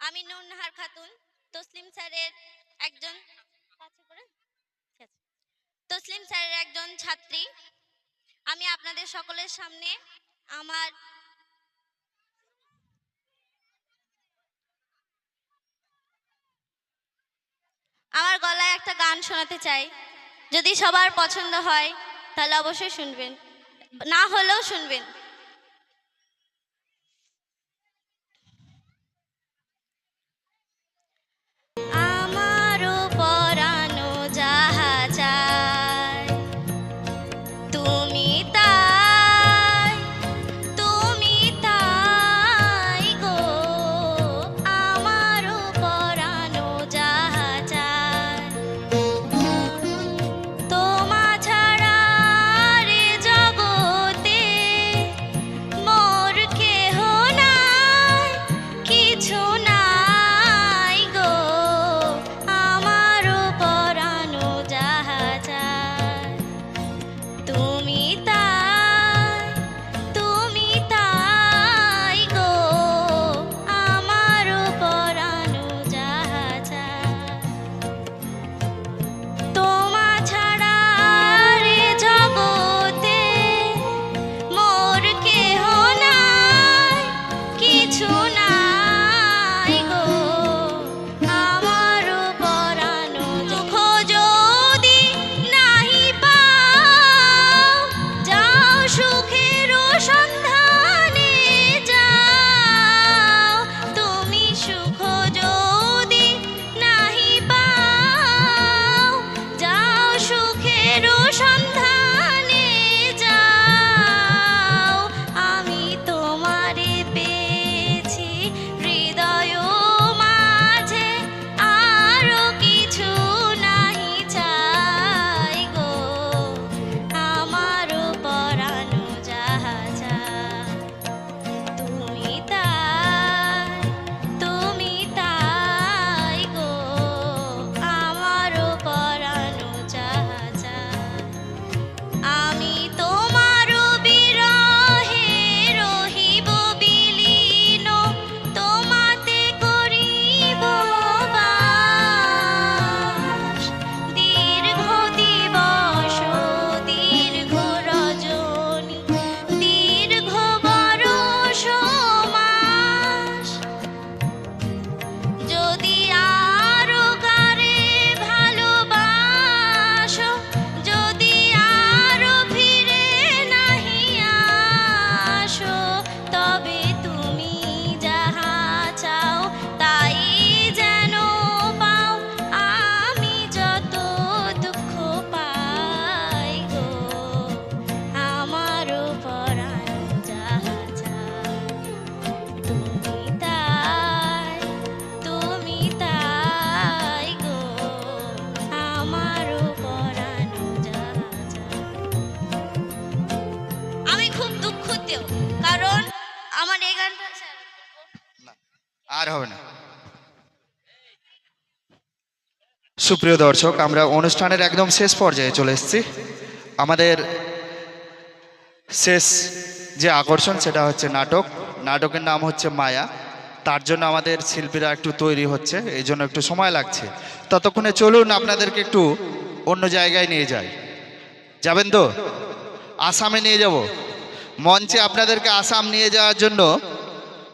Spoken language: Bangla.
আমি নুরনাহার খাতুন তসলিম স্যারের একজন তসলিম স্যারের একজন ছাত্রী। আমি আপনাদের সকলের সামনে আমার গলায় একটা গান শোনাতে চাই। যদি সবার পছন্দ হয় তাহলে অবশ্যই শুনবেন, না হলেও শুনবেন। আমারও পরানো যাহা চায় তুমি তাই, তুমি তাই গো। আমারও পরানো যাহা চায় তোমা ছাড়া রে জগতে মোর কেহ নাই, কিছু নাই গো। আমারও পরানো যাহা চায় তুমি তাই, তুমি তাই গো। আমারও পরানো যাহা চায় তোমা ছাড়া রে জগতে মোর কেহ নাই, কিছু নাই গো। আমারও পরানো দুঃখ যদি নাহি পাও, যাও সুখের সন্ধানে যাও। তুমি সুখ যদি নাহি পাও, যাও সুখের সন্ধানে যাও। আমি তোমারে পেয়েছি হৃদয় মাঝে, আরো কিছু নাহি চাই গো। আমারও পরানো যাহা চায় তুমি তাই, তুমি তাই গো। আমারও পরানো যাহা চায় আমি তোমার বিরহে রহিব বিলীন, তোমাতে করিব বাস। দীর্ঘ দিবস দীর্ঘ রজনী, দীর্ঘ বরষ মাস। যদি আরো কারে ভালোবাসো, যদি আরো ফিরে নাহি আসো, তবে তুমি যাহা চাও তাই যেন পাও। আমি যত দুঃখ পাই গো, আমারও পরানো যাহা চায় তুমি তাই, তুমি তাই গো। আমারও পরানো যাহা চায়। আমি খুব দুঃখিত, কারণ আমার এই গানটা না, আর হবে না। সুপ্রিয় দর্শক, আমরা অনুষ্ঠানের একদম শেষ পর্যায়ে চলে এসেছি। আমাদের শেষ যে আকর্ষণ সেটা হচ্ছে নাটক। নাটকের নাম হচ্ছে মায়া। তার জন্য আমাদের শিল্পীরা একটু তৈরি হচ্ছে, এই জন্য একটু সময় লাগছে। ততক্ষণে চলুন আপনাদেরকে একটু অন্য জায়গায় নিয়ে যাই। যাবেন তো? আসামে নিয়ে যাব। মঞ্চে আপনাদেরকে আসাম নিয়ে যাওয়ার জন্য